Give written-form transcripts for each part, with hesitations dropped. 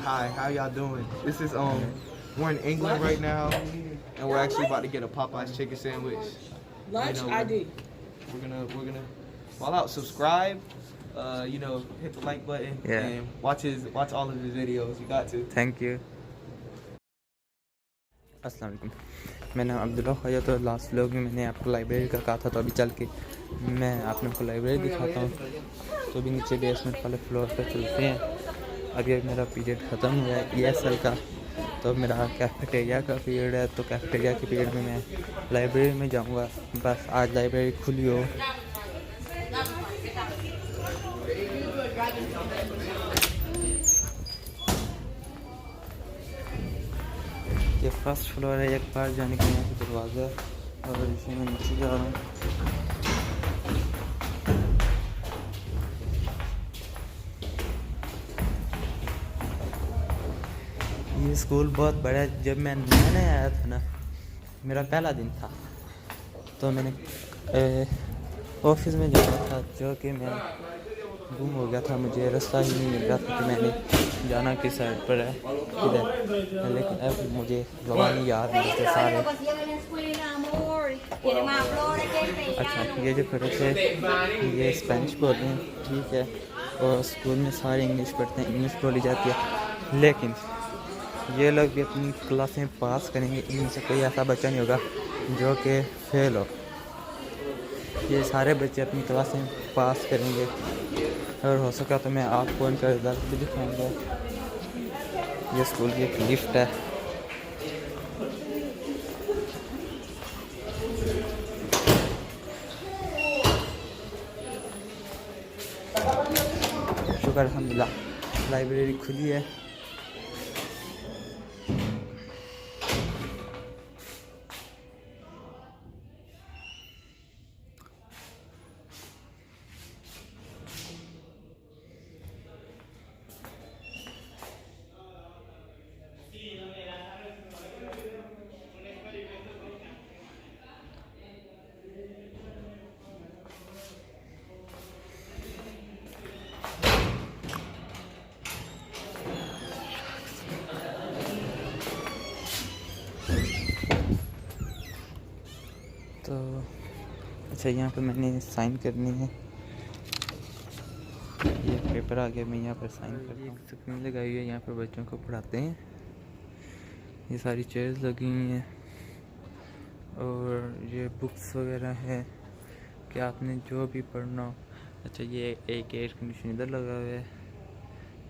Hi, how y'all doing? This is we're in England right now, and we're actually about to get a Popeyes chicken sandwich. Lunch ID. We're gonna fall out, subscribe, hit the like button, and watch all of his videos. You got to. Thank you. अस्सलाम वालेकुम, मैं नाम अब्दुल्ला ख्वाजा। तो last vlog में मैंने आपको library का कहा था, तो अभी चल के मैं आपको लाइब्रेरी दिखाता हूँ। तो अभी नीचे बेसमेंट वाले फ्लोर पर चलते हैं। अभी मेरा पीरियड ख़त्म हुआ है ESL का, तो मेरा कैफेटेरिया का पीरियड है। तो कैफेटेरिया के पीरियड में मैं लाइब्रेरी में जाऊँगा। बस आज लाइब्रेरी खुली हो। ये फर्स्ट फ्लोर है, एक बार जाने के यहाँ से दरवाज़ा है और इसी में नीचे जा रहा हूँ। ये स्कूल बहुत बड़ा है। जब मैं नया आया था ना, मेरा पहला दिन था, तो मैंने ऑफिस में जाना था, जो कि मैं गुम हो गया था। मुझे रास्ता ही नहीं मिल रहा था कि मैंने जाना किस साइड पर है, किधर। लेकिन अब मुझे ज़बानी याद नहीं सारे। अच्छा, ये जो खड़े थे ये स्पेनिश बोलते हैं, ठीक है। और स्कूल में सारे इंग्लिश पढ़ते हैं, इंग्लिश बोली जाती है। लेकिन ये लोग भी अपनी क्लासें पास करेंगे, इनमें से कोई ऐसा बच्चा नहीं होगा जो कि फेल हो। ये सारे बच्चे अपनी क्लासें पास करेंगे, और हो सका तो मैं आपको इनका रिजल्ट भी दिखाऊंगा। ये स्कूल की एक लिफ्ट है। शुक्र अल्हम्दुलिल्लाह लाइब्रेरी खुली है। तो अच्छा, यहाँ पे मैंने साइन करनी है। ये पेपर आ गया, मैं यहाँ पर साइन करता हूँ। स्क्रीन लगाई हुई है, यहाँ पर बच्चों को पढ़ाते हैं। ये सारी चेयर्स लगी हुई हैं, और ये बुक्स वगैरह है कि आपने जो भी पढ़ना हो। अच्छा, ये एक एयर कंडीशन इधर लगा हुआ है,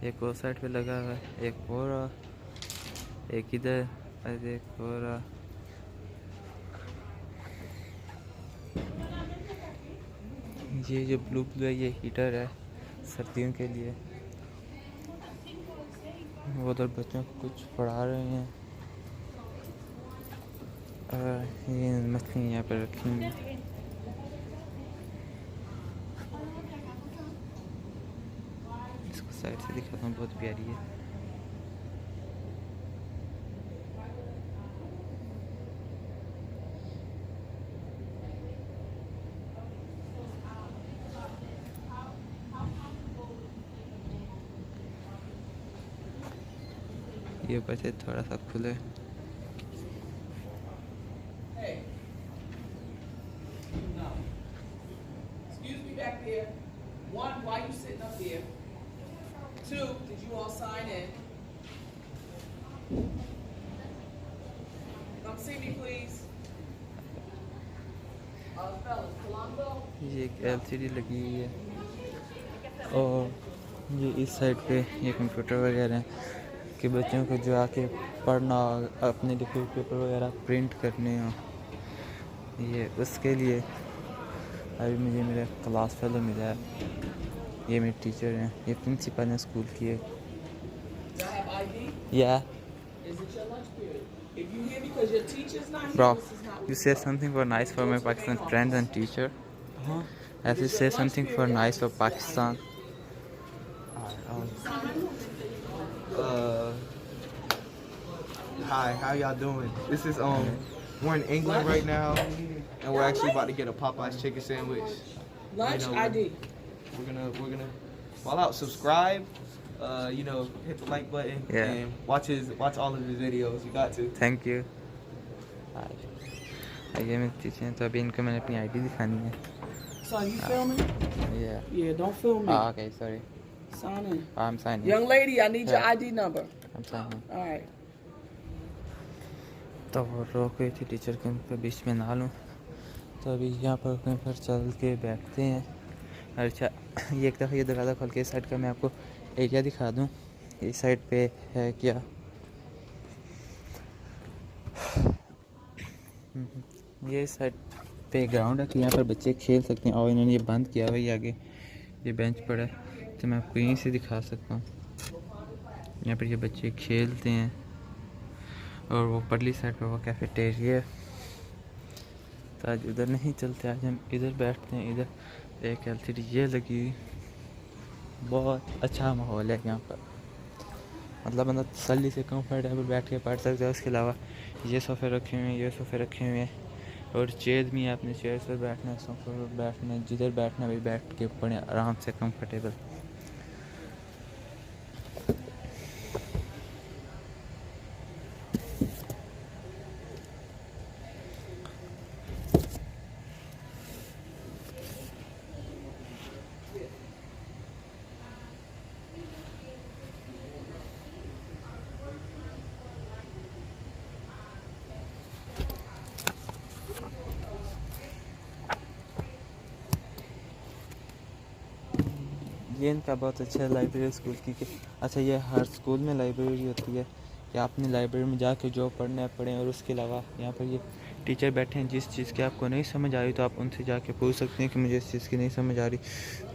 एक और साइड पे लगा हुआ है, एक और, एक इधर, एक और। ये जो ब्लू है ये हीटर है सर्दियों के लिए। वो उधर बच्चों को कुछ पढ़ा रहे हैं। ये मछली यहाँ पर रखी हुई है। इसको साइड से दिखाता हूँ, बहुत प्यारी है। ये बच्चे थोड़ा सा खुले। Excuse me back there. One, why you sitting up there? Two, did you all sign in? Come see me, please. Fellas, Colombo. ये एक LCD लगी हुई है, और ये इस साइड पे ये कंप्यूटर वगैरह है कि बच्चों को जो आके पढ़ना, अपने लिखे हुए पेपर वगैरह प्रिंट करने हो, ये उसके लिए। अभी मुझे मेरा क्लास फेलो मिला है। ये मेरे टीचर हैं, ये प्रिंसिपल हैं स्कूल की है। Yeah. Is it your lunch period? If you hear me, because your teacher's not here, Bro, this is not. you say something for nice for my Pakistan friends and teacher. As you say something for nice for Pakistan. Hi, how y'all doing? This is we're in England right now, and we're actually about to get a Popeyes chicken sandwich. Lunch ID. We're gonna fall out, subscribe, you know, hit the like button Yeah. and watch all of his videos. You got to. Thank you. ये मेरी teacher हैं, तो अभी इनको मैंने अपनी ID दिखानी है। Son, you filming? Yeah, don't film me. Okay sorry, Sign in. I am signing, Young lady, I need your Yeah. ID number. I am signing. All right. तो वो रोक गई थी टीचर के, उन पे बीच में ना लूँ, तो अभी यहाँ पर कहीं पर चल के बैठते हैं। अच्छा, ये एक दफ़ा ये दरवाज़ा खोल के इस साइड का मैं आपको एरिया दिखा दूँ, इस साइड पे है क्या। ये इस साइड पे ग्राउंड है कि यहाँ पर बच्चे खेल सकते हैं, और इन्होंने ये बंद किया हुआ है, आगे ये बेंच पड़ा है, तो मैं आपको यहीं से दिखा सकता हूँ। यहाँ पर ये बच्चे खेलते हैं, और वो परली साइड पे वो कैफेटेरिया है। तो आज उधर नहीं चलते, आज हम इधर बैठते हैं। इधर एक एलसीडी ये लगी हुई, बहुत अच्छा माहौल है यहाँ पर, मतलब बंदा तसल्ली से कंफर्टेबल बैठ के पढ़ सकता है। उसके अलावा ये सोफ़े रखे हुए हैं, ये सोफ़े रखे हुए हैं, और चेयर भी है, अपने चेयर पर बैठना है, सोफ़े पर बैठना है, जिधर बैठना है वही बैठ के पढ़ें आराम से कंफर्टेबल। ये इनका बहुत अच्छा है लाइब्रेरी स्कूल की कि अच्छा, ये हर स्कूल में लाइब्रेरी होती है कि आप अपनी लाइब्रेरी में जाके जो पढ़ना है पढ़ें। और उसके अलावा यहाँ पर ये टीचर बैठे हैं, जिस चीज़ की आपको नहीं समझ आ रही तो आप उनसे जाके पूछ सकते हैं कि मुझे इस चीज़ की नहीं समझ आ रही,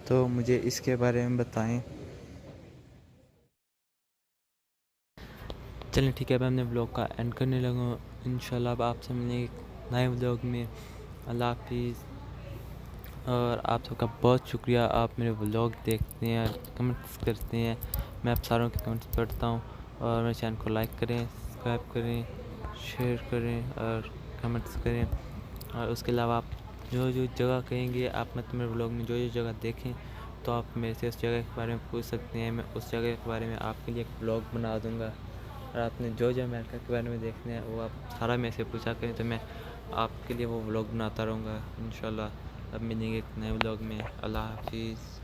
तो मुझे इसके बारे में बताएं। चलें ठीक है, अब हमने व्लॉग का एंड करने लगा। इंशाल्लाह अब आपसे मिलेंगे एक नए व्लॉग में। अल्लाह हाफिज़। और आप सबका बहुत शुक्रिया, आप मेरे व्लॉग देखते हैं, कमेंट्स करते हैं, मैं आप सारों के कमेंट्स पढ़ता हूँ। और मेरे चैनल को लाइक करें, सब्सक्राइब करें, शेयर करें और कमेंट्स करें। और उसके अलावा आप जो जो जगह कहेंगे, आप मतलब मेरे व्लॉग में जो जो जगह देखें तो आप मेरे से उस जगह के बारे में पूछ सकते हैं, मैं उस जगह के बारे में आपके लिए एक व्लॉग बना दूँगा। और आपने जो जो अमेरिका के बारे में देखना है वो आप सारा मेरे से पूछा करें, तो मैं आपके लिए वो व्लॉग बनाता रहूँगा इंशाल्लाह। अब मिलेंगे एक नए व्लॉग में। अल्लाह हाफिज़।